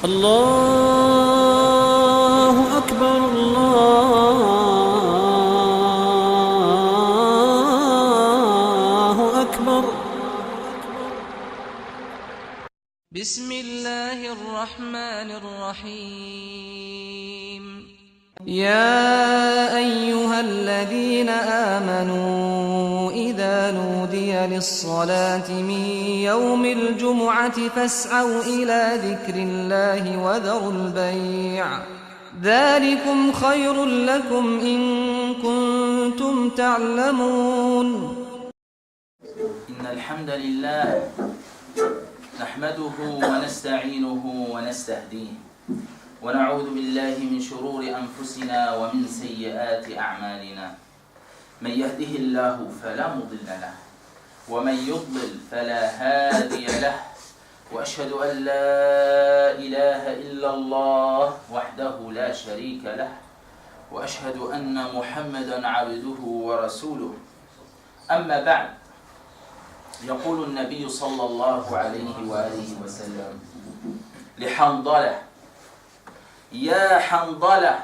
الله أكبر الله أكبر. بسم الله الرحمن الرحيم. يا أيها الذين آمنوا إذا نودي للصلاة من يوم الجمعة فاسعوا إلى ذكر الله وذروا البيع ذلكم خير لكم إن كنتم تعلمون. إن الحمد لله نحمده ونستعينه ونستهديه ونعوذ بالله من شرور أنفسنا ومن سيئات أعمالنا. من يهده الله فلا مضل له ومن يضلل فلا هادي له، وأشهد أن لا إله إلا الله وحده لا شريك له، وأشهد أن محمدا عبده ورسوله. أما بعد، يقول النبي صلى الله عليه وآله وسلم لحنظلة: يا حنظلة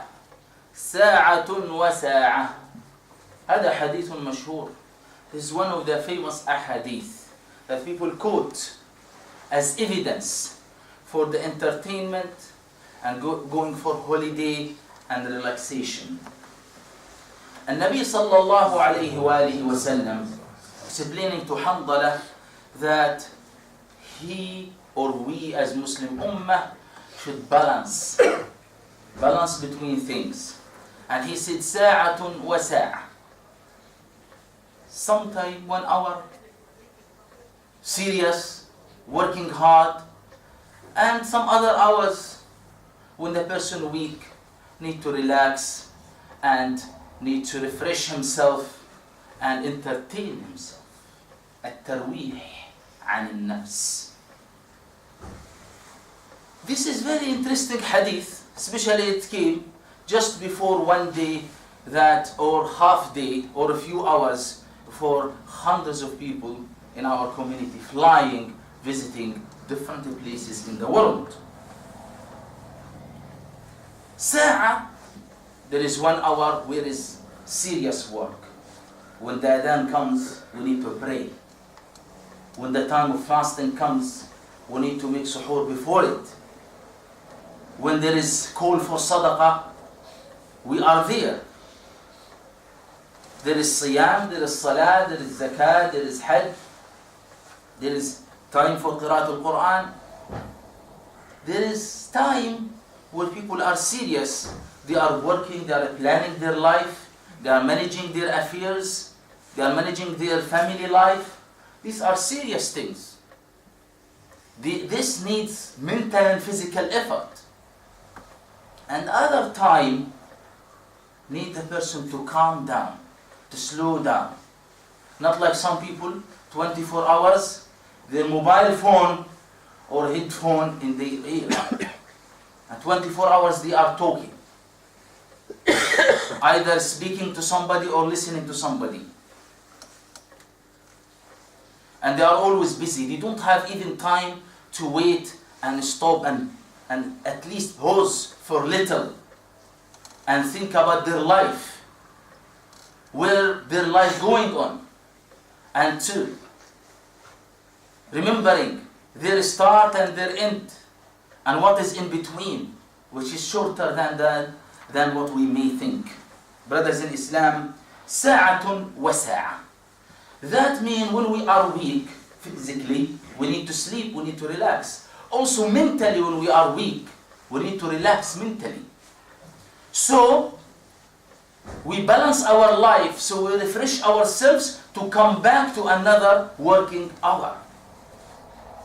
ساعة وساعة. هذا حديث مشهور. This is one of the famous ahadith that people quote as evidence for the entertainment and going for holiday and relaxation. النبي صلى الله عليه وآله وسلم explaining to Hanzala that he or we as Muslim Ummah should balance between things. And he said, Sa'atun wa sa'a. Sometime 1 hour, serious, working hard, and some other hours when the person weak need to relax and need to refresh himself and entertain himself. الترويح عن النفس. This is very interesting hadith, especially it came just before one day that, or half day, or a few hours for hundreds of people in our community flying, visiting different places in the world. Sa'a, there is 1 hour where is serious work. When the adhan comes, we need to pray. When the time of fasting comes, we need to make suhoor before it. When there is call for sadaqah, we are there. There is siyam, there is salah, there is zakat, there is hajj, there is time for qira'at al-Quran. There is time where people are serious. They are working, they are planning their life, they are managing their affairs, they are managing their family life. These are serious things. This needs mental and physical effort. And other time need the person to calm down, to slow down. Not like some people, 24 hours, their mobile phone or headphone in their ear. And 24 hours they are talking. Either speaking to somebody or listening to somebody. And they are always busy. They don't have even time to wait and stop and at least pause for a little and think about their life, where their life going on, and two, remembering their start and their end, and what is in between, which is shorter than what we may think. Brothers in Islam, sa'atun wa sa'a. That means when we are weak physically, we need to sleep, we need to relax. Also mentally, when we are weak, we need to relax mentally. So, we balance our life, so we refresh ourselves to come back to another working hour.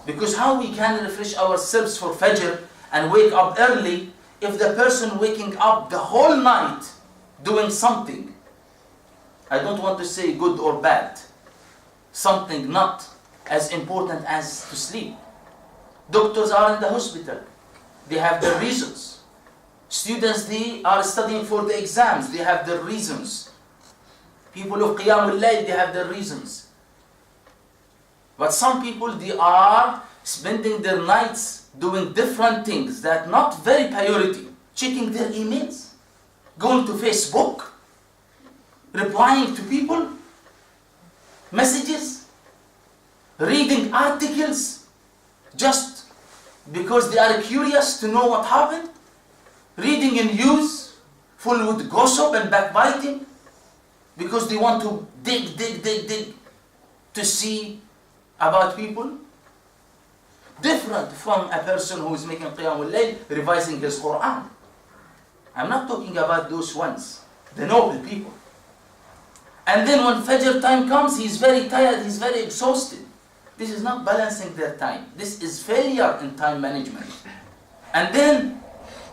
Because how we can refresh ourselves for Fajr and wake up early if the person waking up the whole night doing something? I don't want to say good or bad. Something not as important as to sleep. Doctors are in the hospital. They have their reasons. Students, they are studying for the exams. They have their reasons. People of Qiyamul Layl, they have their reasons. But some people, they are spending their nights doing different things that not very priority, checking their emails, going to Facebook, replying to people, messages, reading articles just because they are curious to know what happened, reading in news full with gossip and backbiting because they want to dig to see about people. Different from a person who is making Qiyamul Layl, revising his Quran. I'm not talking about those ones, the noble people. And then when Fajr time comes, he's very tired, he's very exhausted. This is not balancing their time. This is failure in time management. And then,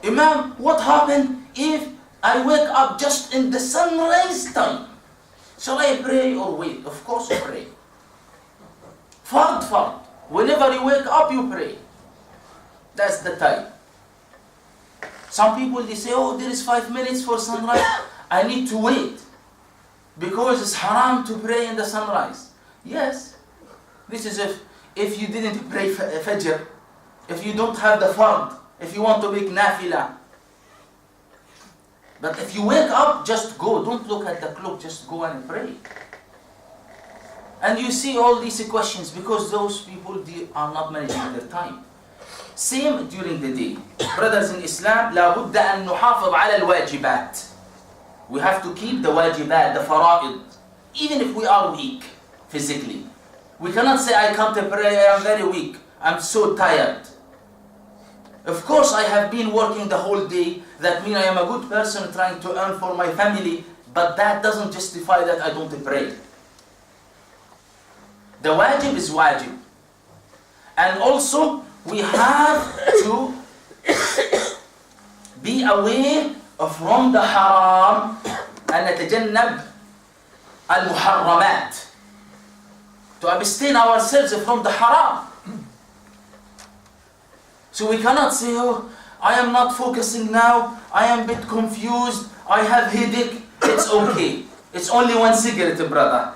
Imam, what happened if I wake up just in the sunrise time? Shall I pray or wait? Of course pray. Fard. Whenever you wake up, you pray. That's the time. Some people, they say, oh, there is 5 minutes for sunrise. I need to wait because it's haram to pray in the sunrise. Yes, this is if you didn't pray Fajr, if you don't have the fard, if you want to make nafila. But if you wake up, just go. Don't look at the clock, just go and pray. And you see all these questions because those people, they are not managing their time. Same during the day. Brothers in Islam, لا بد أن نحافظ على الواجبات. We have to keep the wajibat, the fara'id, even if we are weak physically. We cannot say, I come to pray, I am very weak, I'm so tired. Of course, I have been working the whole day. That means I am a good person trying to earn for my family, but that doesn't justify that I don't pray. The wajib is wajib. And also, we have to be aware from the haram and نتجنب المحرمات. To abstain ourselves from the haram. So we cannot say, oh, I am not focusing now, I am a bit confused, I have headache, it's okay. It's only one cigarette, brother.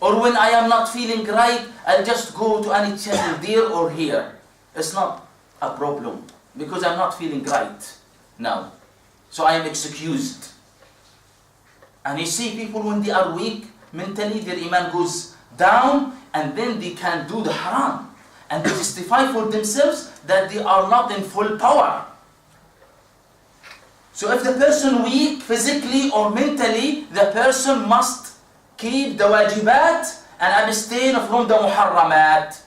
Or when I am not feeling right, I'll just go to any channel there or here. It's not a problem, because I'm not feeling right now. So I am excused. And you see people when they are weak, mentally their iman goes down, and then they can do the haram. And they justify for themselves that they are not in full power. So if the person weak physically or mentally, the person must keep the wajibat and abstain from the muharramat.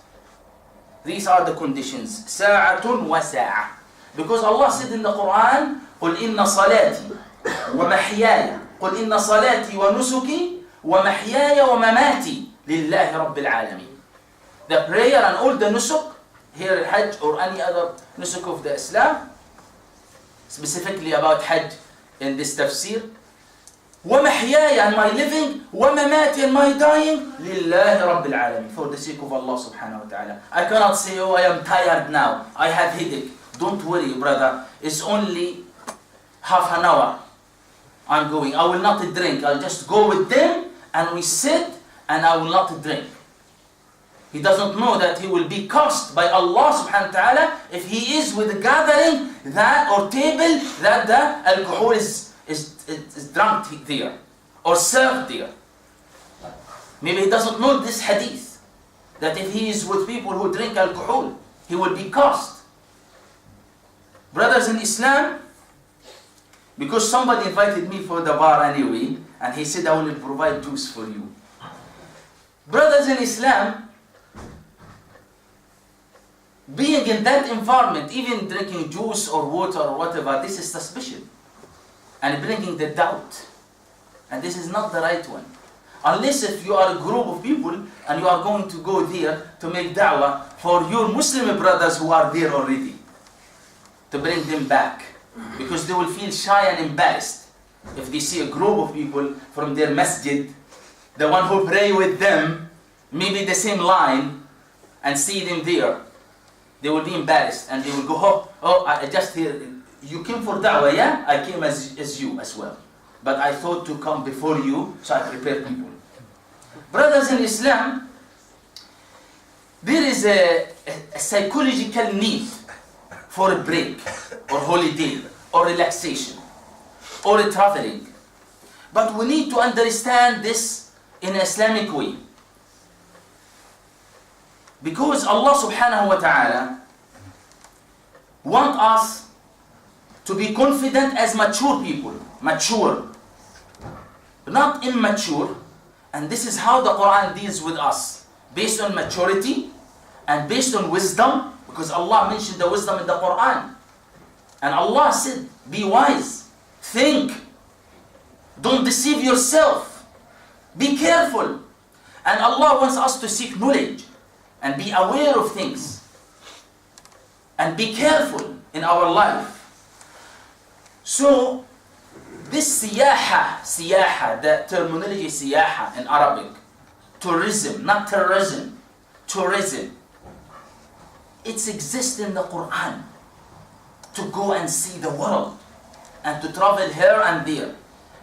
These are the conditions. Sa'atun wa sa'a. Because Allah said in the Quran, قُلْ إِنَّ صَلَاتِي وَمَحْيَايَ قُلْ إِنَّ صَلَاتِي وَنُسُكِي وَمَحْيَايَ وَمَمَاتِي لِلَّهِ رَبِّ الْعَالَمِينَ. The prayer and all the nusuk, here Hajj or any other nusuk of the Islam, specifically about Hajj in this tafsir, وَمَحْيَايَ and my living, وَمَمَاتِ and my dying, لِلَّهِ رَبِّ الْعَالَمِينَ, for the sake of Allah subhanahu wa ta'ala. I cannot say, oh, I am tired now, I have headache. Don't worry, brother, it's only half an hour. I'm going, I will not drink, I'll just go with them and we sit and I will not drink. He doesn't know that he will be cursed by Allah subhanahu wa ta'ala if he is with a gathering that or table that the alcohol is drunk there or served there. Maybe he doesn't know this hadith, that if he is with people who drink alcohol, he will be cursed. Brothers in Islam, because somebody invited me for the bar anyway, and he said, I will provide juice for you. Brothers in Islam, being in that environment, even drinking juice or water or whatever, this is suspicion and bringing the doubt. And this is not the right one. Unless if you are a group of people and you are going to go there to make da'wah for your Muslim brothers who are there already, to bring them back. Because they will feel shy and embarrassed if they see a group of people from their masjid, the one who pray with them, maybe the same line, and see them there. They will be embarrassed and they will go, oh, I just hear, you came for da'wah, yeah? I came as you as well. But I thought to come before you, so I prepared people. Brothers in Islam, there is a psychological need for a break, or holiday, or relaxation, or a traveling. But we need to understand this in an Islamic way. Because Allah subhanahu wa ta'ala wants us to be confident as mature people. Mature. Not immature. And this is how the Quran deals with us. Based on maturity and based on wisdom. Because Allah mentioned the wisdom in the Quran. And Allah said, be wise. Think. Don't deceive yourself. Be careful. And Allah wants us to seek knowledge and be aware of things and be careful in our life. So this siyaha, the terminology siyaha in Arabic, tourism, not terrorism, tourism, it exists in the Quran, to go and see the world and to travel here and there.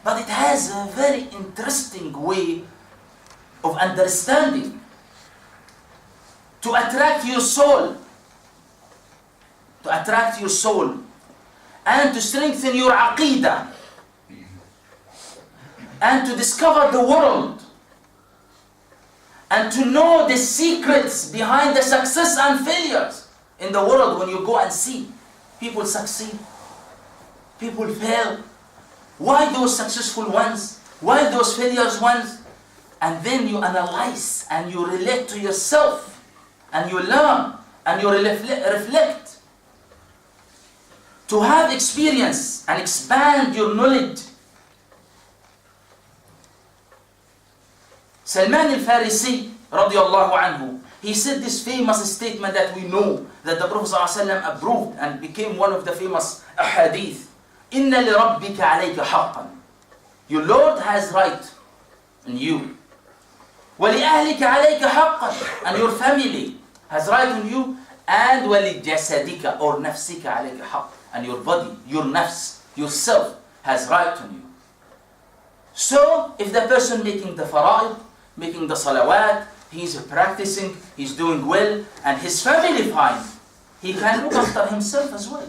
But it has a very interesting way of understanding to attract your soul, and to strengthen your aqidah, and to discover the world, and to know the secrets behind the success and failures in the world. When you go and see people succeed, people fail, why those successful ones, why those failures ones, and then you analyze and you relate to yourself, and you learn and you reflect to have experience and expand your knowledge. Salman al-Farisi radiallahu anhu, he said this famous statement that we know that the Prophet ﷺ approved and became one of the famous ahadith. إِنَّ لِرَبِّكَ عَلَيْكَ حَقًّا. Your Lord has right on you. وَلِأَهْلِكَ عَلَيْكَ حَقًّا. And your family has right on you. And وَلِجَسَدِكَ or نَفْسِكَ عَلَيْكَ حَقًّا. And your body, your nafs, yourself has right on you. So if the person making the fara'id, making the salawat, he's practicing, he's doing well, and his family fine, he can look after himself as well.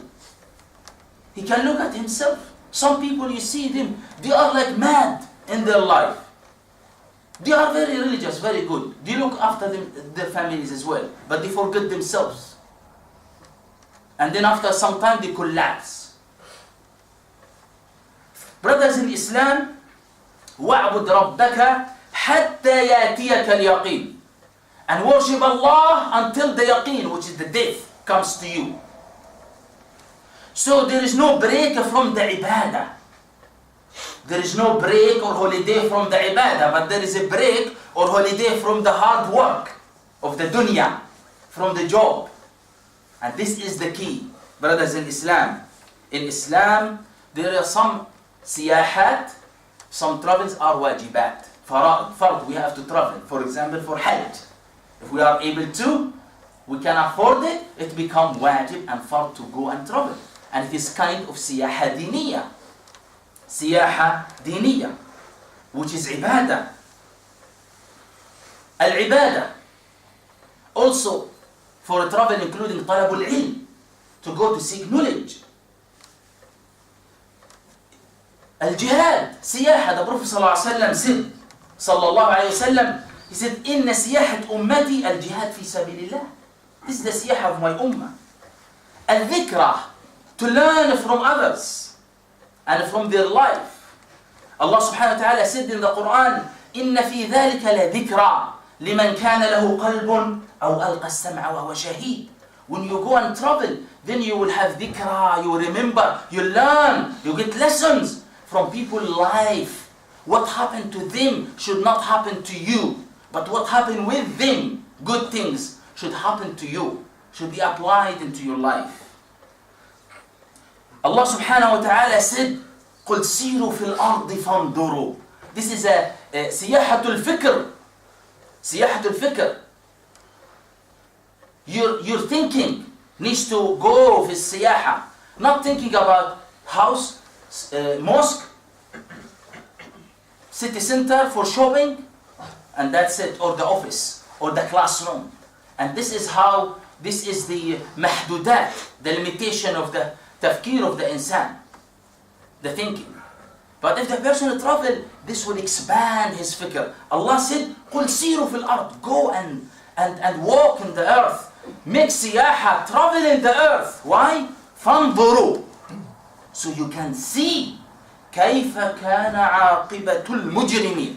He can look at himself. Some people, you see them, they are like mad in their life. They are very religious, very good. They look after their families as well, but they forget themselves. And then after some time, they collapse. Brothers in Islam, وَاعْبُدْ رَبَّكَ حَتَّى يَأْتِيَكَ الْيَقِينَ. And worship Allah until the yaqeen, which is the death, comes to you. So there is no break from the ibadah. There is no break or holiday from the ibadah, but there is a break or holiday from the hard work of the dunya, from the job. And this is the key, brothers in Islam. In Islam, there are some siyahat, some travels are wajibat. Fard, we have to travel. For example, for Hajj. If we are able to, we can afford it, it becomes wajib and fard to go and travel. And it is kind of siyaha diniyah. Siyaha diniyah, which is ibadah. Al-ibadah. Also, for travel including talabul ilm, to go to seek knowledge. Al-jihad, siyaha, the Prophet said, sallallahu alayhi wa sallam, he said, inna siyahat ummati al-jihad fi sabilillah. This is the siyaha of my ummah. Al-dhikra, to learn from others and from their life. Allah subhanahu wa ta'ala said in the Quran, inna fi dhalika la dhikra liman kana lahu qalbun aw alqa as-sam'a wa huwa shahid. When you go and travel, then you will have dhikra, you remember, you learn, you get lessons from people's life. What happened to them should not happen to you, but what happened with them, good things, should happen to you, should be applied into your life. Allah subhanahu wa ta'ala said, قُلْ سِيرُوا فِي الْأَرْضِ فَانْظُرُوا. This is a siyahatul fikr. Siyahatul fikr. Your thinking needs to go with siyaha. Not thinking about house, mosque, city center for shopping, and that's it, or the office, or the classroom. And this is the mahdudat, the limitation of the tafkir of the insan, the thinking. But if the person travel, this will expand his fikr. Allah said, قُلْ سِيرُوا فِي الْأَرْضِ, go and walk in the earth. Make siyaha, travel in the earth. Why? فَانْظُرُوا, so you can see كَيْفَ كَانَ عَاقِبَةُ الْمُجْرِمِينَ.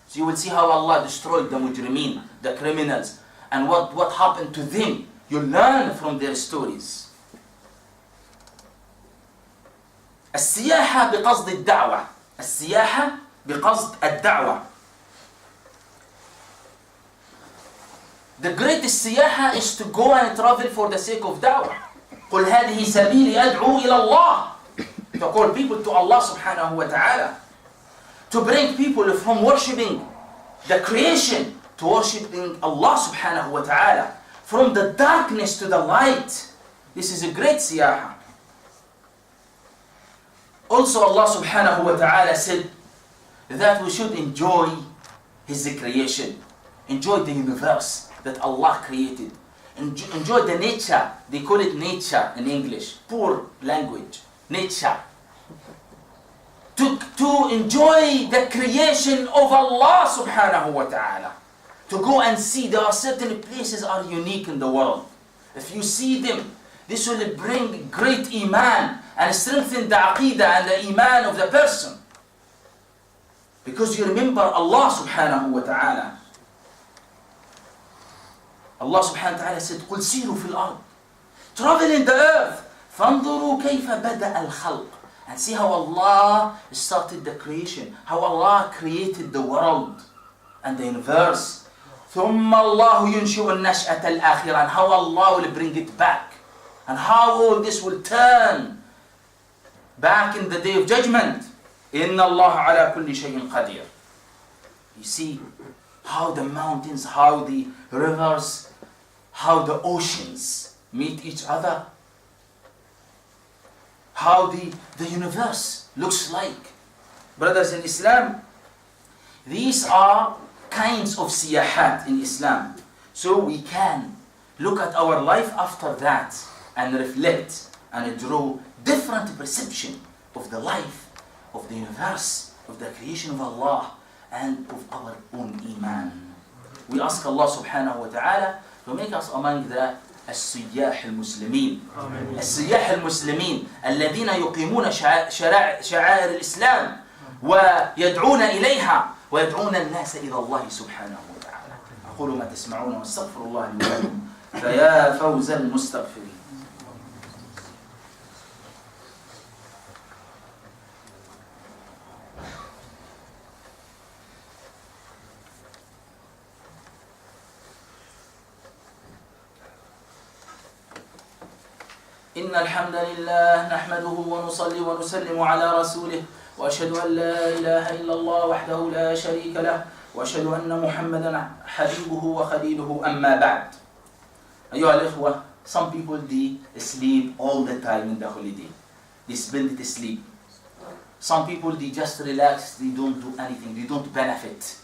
So you will see how Allah destroyed the mujrimeen, the criminals, and what happened to them. You learn from their stories. السياحة بقصد الدعوة. السياحة بقصد الدعوة. The greatest siyaha is to go and travel for the sake of da'wah. قُلْ هَذِهِ سَبِيلِ أَدْعُو إِلَى اللَّهِ. To call people to Allah subhanahu wa ta'ala. To bring people from worshipping the creation to worshipping Allah subhanahu wa ta'ala. From the darkness to the light. This is a great siyaha. Also Allah subhanahu wa ta'ala said that we should enjoy His creation. Enjoy the universe that Allah created. Enjoy the nature. They call it nature in English. Poor language. Nature. To enjoy the creation of Allah subhanahu wa ta'ala. To go and see, there are certain places are unique in the world. If you see them, this will bring great iman and strengthen the aqidah and the iman of the person. Because you remember Allah subhanahu wa ta'ala. Allah subhanahu wa ta'ala said, قُلْ سِيرُوا فِي الْأَرْضِ, travel in the earth. فَانْظُرُوا كَيْفَ بَدَأَ الْخَلْقِ, and see how Allah started the creation, how Allah created the world and the universe. ثُمَّ اللَّهُ يُنْشِئُ النَّشْأَةَ الْآخِرَةَ, and how Allah will bring it back. And how all this will turn back in the day of judgment. إِنَّ اللَّهَ عَلَى كُلِّ شَيْءٍ قَدِيرٌ. You see how the mountains, how the rivers, how the oceans meet each other. How the universe looks like. Brothers in Islam, these are kinds of siyahat in Islam. So we can look at our life after that and reflect and draw different perception of the life, of the universe, of the creation of Allah, and of our own iman. We ask Allah subhanahu wa ta'ala to make us among the السياح المسلمين. السياح المسلمين الذين يقيمون شعائر الإسلام ويدعون إليها ويدعون الناس إلى الله سبحانه وتعالى. أقول ما تسمعون واستغفر الله لي ولكم فيا فوز المستغفرين. إن الحمد لله نحمده ونصلي ونسلم على رسوله وأشهد أن لا إله إلا الله وحده لا شريك له وأشهد أن محمدا حبيبه وخليله أما بعد. أيها الإخوة, some people they sleep all the time in the holiday. They spend it asleep. Some people they just relax, they don't do anything, they don't benefit,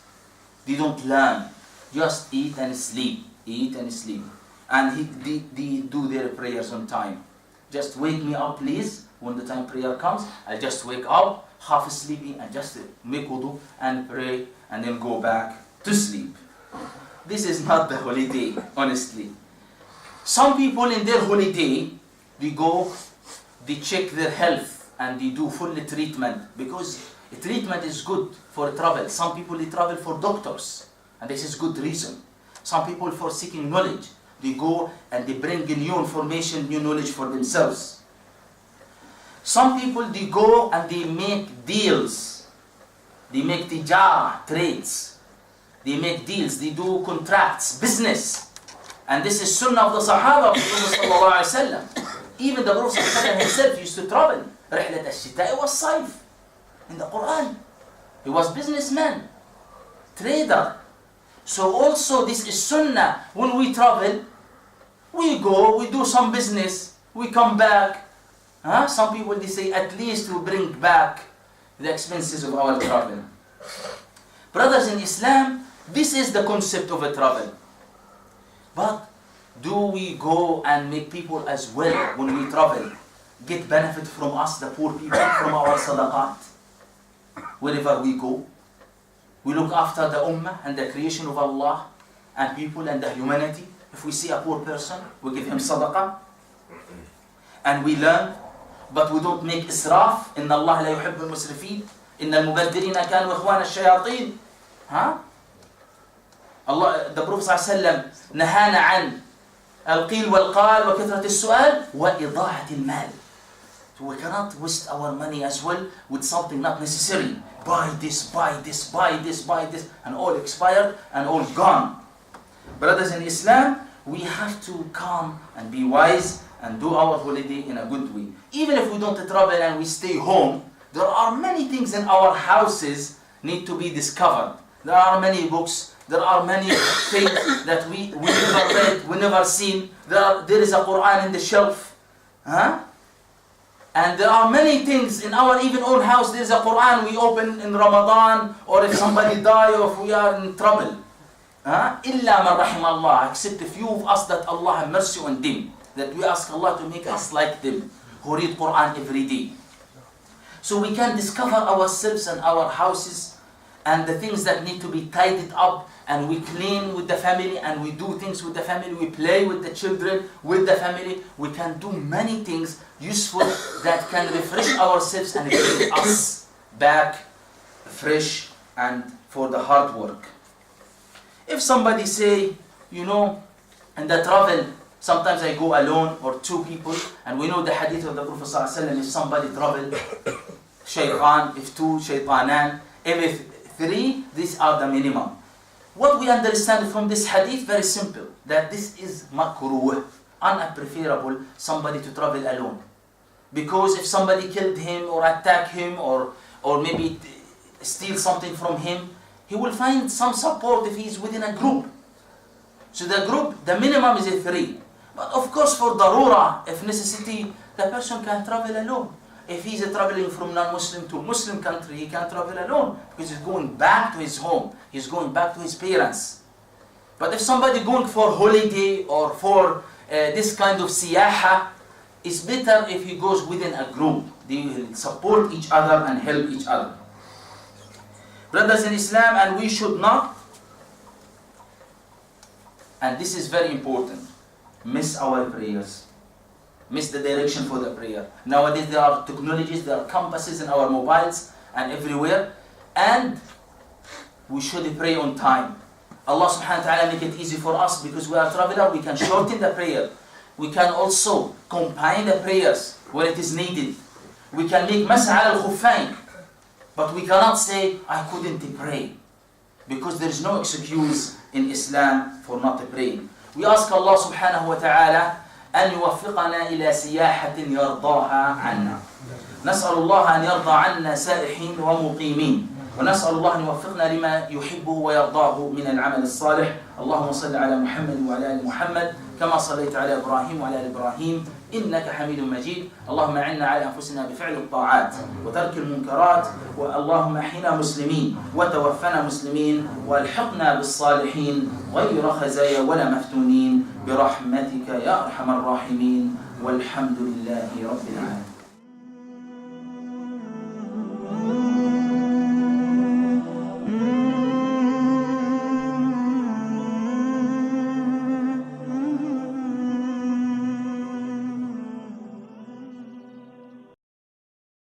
they don't learn, just eat and sleep, eat and sleep. And they do their prayers on time. Just wake me up please, when the time prayer comes, I just wake up, half sleepy, and just make wudu and pray and then go back to sleep. This is not the holiday, honestly. Some people in their holiday, they go, they check their health and they do full treatment, because treatment is good for travel. Some people they travel for doctors, and this is good reason. Some people for seeking knowledge. They go and they bring new information, new knowledge for themselves. Some people they go and they make deals. They make tijara, trades. They make deals, they do contracts, business. And this is sunnah of the Sahaba of the Prophet sallallahu alaihi wasallam. Even the Prophet sallallahu alaihi wasallam himself used to travel. رحلة الشتاء والصيف. In the Quran. He was businessman, trader. So also this is sunnah. When we travel, we go, we do some business, we come back. Some people they say at least we bring back the expenses of our travel. Brothers in Islam, this is the concept of a travel. But do we go and make people as well when we travel get benefit from us, the poor people, from our sadaqat? Wherever we go, we look after the ummah and the creation of Allah and people and the humanity. If we see a poor person, we give him sadaqah and we learn, but we don't make israf. Inna Allah la yuhibbu al-musrifin. Inna al-mubaddirina kanu ikhwana al-shayatin. Allah, the Prophet ﷺ نهانا عن القيل والقال وكثرة السؤال وإضاعة المال. So we cannot waste our money as well with something not necessary. Buy this, buy this, buy this, buy this, and all expired and all gone. Brothers in Islam, we have to calm and be wise and do our holiday in a good way. Even if we don't travel and we stay home, there are many things in our houses need to be discovered. There are many books, there are many things that we never read, we never seen. There is a Quran in the shelf. And there are many things in our even own house. There is a Quran we open in Ramadan, or if somebody die, or if we are in trouble. Illa man rahim Allah, except a few of us that Allah have mercy on them, that we ask Allah to make us like them, who read Quran every day. So we can discover ourselves and our houses and the things that need to be tidied up, and we clean with the family and we do things with the family, we play with the children, with the family. We can do many things useful that can refresh ourselves and bring us back fresh and for the hard work. If somebody say, in the travel, sometimes I go alone or two people, and we know the hadith of the Prophet ﷺ, if somebody travel, shaytan, if two, shaytanan, if three, these are the minimum. What we understand from this hadith, very simple, that this is makruh, unpreferable, somebody to travel alone. Because if somebody killed him or attack him or maybe steal something from him, he will find some support if he is within a group. So the group, the minimum is a 3. But of course for darura, if necessity, the person can travel alone. If he is traveling from non-Muslim to Muslim country, he can travel alone because he's going back to his home. He's going back to his parents. But if somebody going for holiday or for this kind of siyaha, it's better if he goes within a group. They will support each other and help each other. Brothers in Islam, and we should not, and this is very important, miss our prayers. Miss the direction for the prayer. Nowadays there are technologies, there are compasses in our mobiles and everywhere, and we should pray on time. Allah subhanahu wa ta'ala make it easy for us because we are traveler, we can shorten the prayer. We can also combine the prayers where it is needed. We can make mas'a al-khuffayn, but we cannot say, I couldn't pray, because there is no excuse in Islam for not praying. We ask Allah subhanahu wa ta'ala أن يوفقنا إلى سياحة يرضاها عنا. نسأل الله أن يرضى عنا سائحين ومقيمين، ونسأل الله أن يوفقنا لما يحبه ويرضاه من العمل الصالح. اللهم صل على محمد وعلى آل محمد كما صليت على إبراهيم وعلى آل إبراهيم إنك حميد مجيد. اللهم أعنا على أنفسنا بفعل الطاعات وترك المنكرات، اللهم أحينا مسلمين وتوفنا مسلمين والحقنا بالصالحين غير خزايا ولا مفتونين برحمتك يا أرحم الراحمين، والحمد لله رب العالمين.